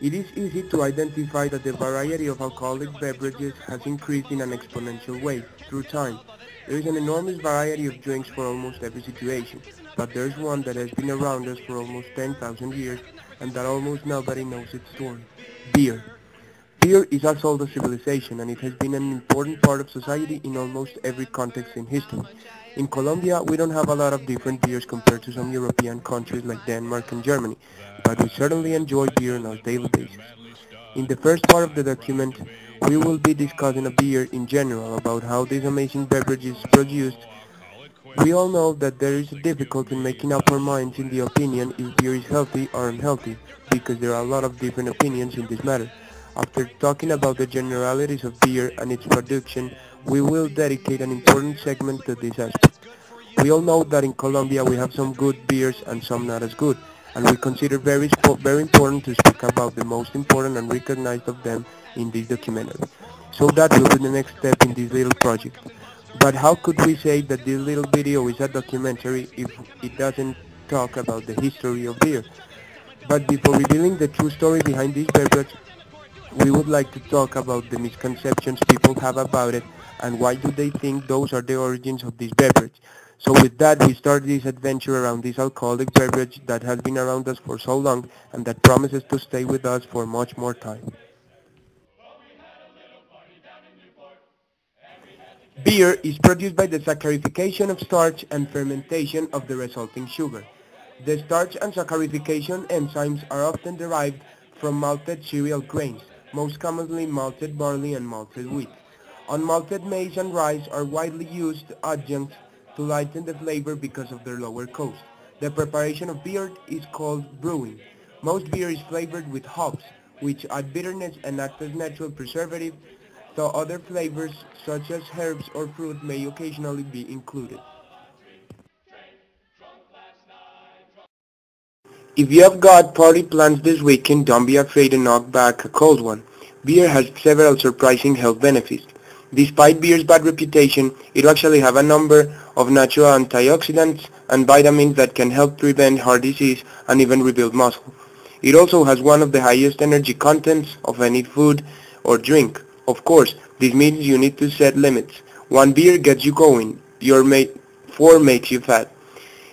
It is easy to identify that the variety of alcoholic beverages has increased in an exponential way through time. There is an enormous variety of drinks for almost every situation, but there's one that has been around us for almost 10,000 years and that almost nobody knows its story. Beer. Beer is as old as civilization, and it has been an important part of society in almost every context in history. In Colombia, we don't have a lot of different beers compared to some European countries like Denmark and Germany, but we certainly enjoy beer on a daily basis. In the first part of the document, we will be discussing a beer in general about how this amazing beverage is produced. We all know that there is a difficulty in making up our minds in the opinion if beer is healthy or unhealthy, because there are a lot of different opinions in this matter. After talking about the generalities of beer and its production, we will dedicate an important segment to this aspect. We all know that in Colombia we have some good beers and some not as good, and we consider very important to speak about the most important and recognized of them in this documentary. So that will be the next step in this little project. But how could we say that this little video is a documentary if it doesn't talk about the history of beer? But before revealing the true story behind this beverage, we would like to talk about the misconceptions people have about it and why do they think those are the origins of this beverage. So with that, we start this adventure around this alcoholic beverage that has been around us for so long and that promises to stay with us for much more time. Beer is produced by the saccharification of starch and fermentation of the resulting sugar. The starch and saccharification enzymes are often derived from malted cereal grains, most commonly malted barley and malted wheat. Unmalted maize and rice are widely used adjuncts to lighten the flavor because of their lower cost. The preparation of beer is called brewing. Most beer is flavored with hops, which add bitterness and act as natural preservative, though other flavors such as herbs or fruit may occasionally be included. If you have got party plans this weekend, don't be afraid to knock back a cold one. Beer has several surprising health benefits. Despite beer's bad reputation, it actually has a number of natural antioxidants and vitamins that can help prevent heart disease and even rebuild muscle. It also has one of the highest energy contents of any food or drink. Of course, this means you need to set limits. One beer gets you going, four makes you fat.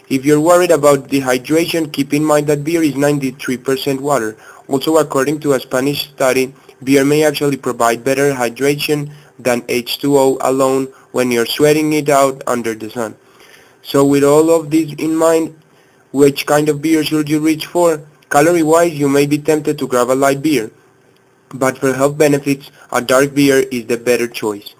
If you're worried about dehydration, keep in mind that beer is 93% water. Also, according to a Spanish study, beer may actually provide better hydration than H2O alone when you're sweating it out under the sun. So with all of this in mind, which kind of beer should you reach for? Calorie-wise, you may be tempted to grab a light beer, but for health benefits, a dark beer is the better choice.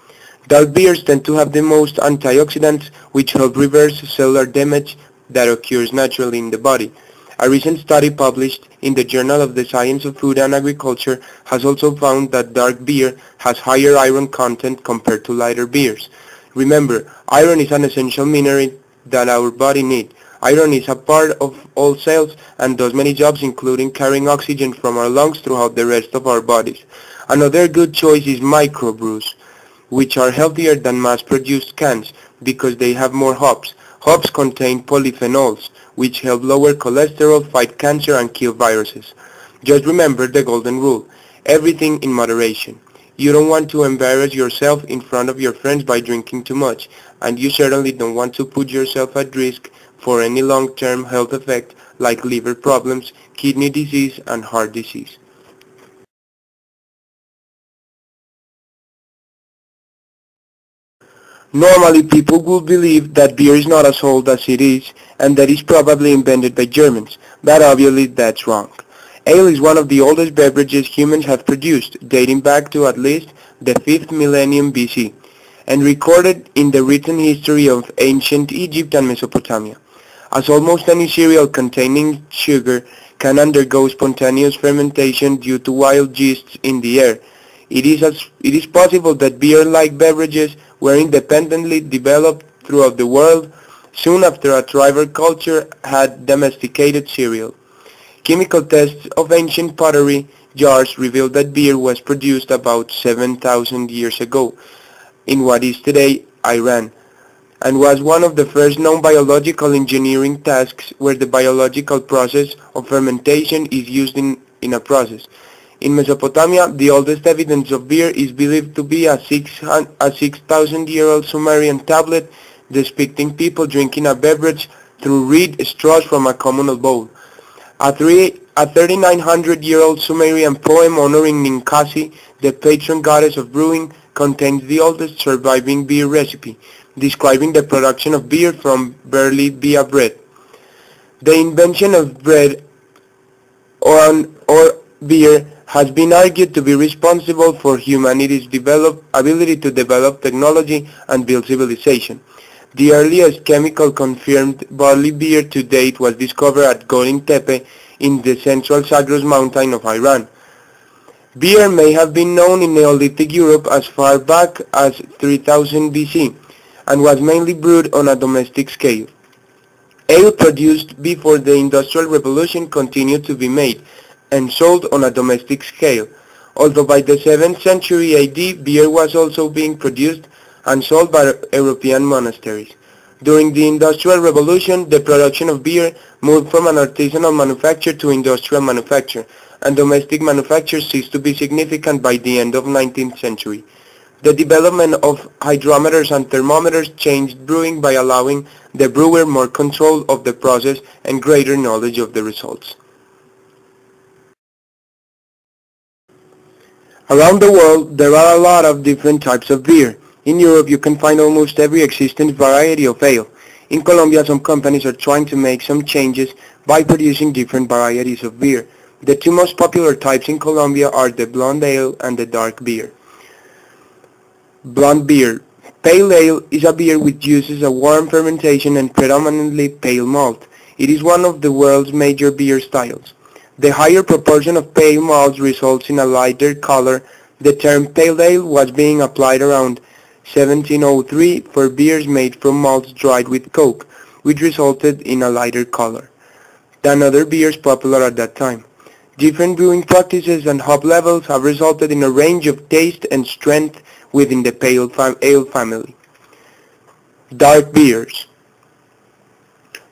Dark beers tend to have the most antioxidants, which help reverse cellular damage that occurs naturally in the body. A recent study published in the Journal of the Science of Food and Agriculture has also found that dark beer has higher iron content compared to lighter beers. Remember, iron is an essential mineral that our body needs. Iron is a part of all cells and does many jobs including carrying oxygen from our lungs throughout the rest of our bodies. Another good choice is microbrews, which are healthier than mass-produced cans because they have more hops. Hops contain polyphenols, which help lower cholesterol, fight cancer, and kill viruses. Just remember the golden rule: everything in moderation. You don't want to embarrass yourself in front of your friends by drinking too much, and you certainly don't want to put yourself at risk for any long-term health effect like liver problems, kidney disease, and heart disease. Normally people would believe that beer is not as old as it is and that it's probably invented by Germans, but obviously that's wrong. Ale is one of the oldest beverages humans have produced, dating back to at least the 5th millennium BC, and recorded in the written history of ancient Egypt and Mesopotamia. As almost any cereal containing sugar can undergo spontaneous fermentation due to wild yeasts in the air, it is possible that beer-like beverages were independently developed throughout the world soon after a tribal culture had domesticated cereal. Chemical tests of ancient pottery jars revealed that beer was produced about 7,000 years ago in what is today Iran, and was one of the first known biological engineering tasks where the biological process of fermentation is used in a process. In Mesopotamia, the oldest evidence of beer is believed to be a 6,000-year-old Sumerian tablet depicting people drinking a beverage through reed straws from a communal bowl. A 3,900-year-old Sumerian poem honoring Ninkasi, the patron goddess of brewing, contains the oldest surviving beer recipe, describing the production of beer from barley via bread. The invention of bread or beer has been argued to be responsible for humanity's ability to develop technology and build civilization. The earliest chemical confirmed barley beer to date was discovered at Göbekli Tepe in the central Zagros mountain of Iran. Beer may have been known in Neolithic Europe as far back as 3000 BC and was mainly brewed on a domestic scale. Ale produced before the Industrial Revolution continued to be made and sold on a domestic scale, although by the 7th century AD beer was also being produced and sold by European monasteries. During the Industrial Revolution, the production of beer moved from an artisanal manufacture to industrial manufacture, and domestic manufacture ceased to be significant by the end of the 19th century. The development of hydrometers and thermometers changed brewing by allowing the brewer more control of the process and greater knowledge of the results. Around the world, there are a lot of different types of beer. In Europe, you can find almost every existing variety of ale. In Colombia, some companies are trying to make some changes by producing different varieties of beer. The two most popular types in Colombia are the blonde ale and the dark beer. Blonde beer. Pale ale is a beer which uses a warm fermentation and predominantly pale malt. It is one of the world's major beer styles. The higher proportion of pale malts results in a lighter color. The term pale ale was being applied around 1703 for beers made from malts dried with coke, which resulted in a lighter color than other beers popular at that time. Different brewing practices and hop levels have resulted in a range of taste and strength within the pale ale family. Dark beers.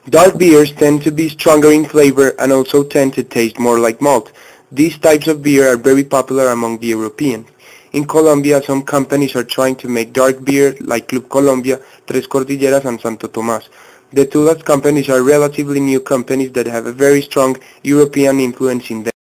Dark beers tend to be stronger in flavor and also tend to taste more like malt. These types of beer are very popular among the Europeans. In Colombia, some companies are trying to make dark beer like Club Colombia, Tres Cordilleras and Santo Tomás. The two last companies are relatively new companies that have a very strong European influence in them.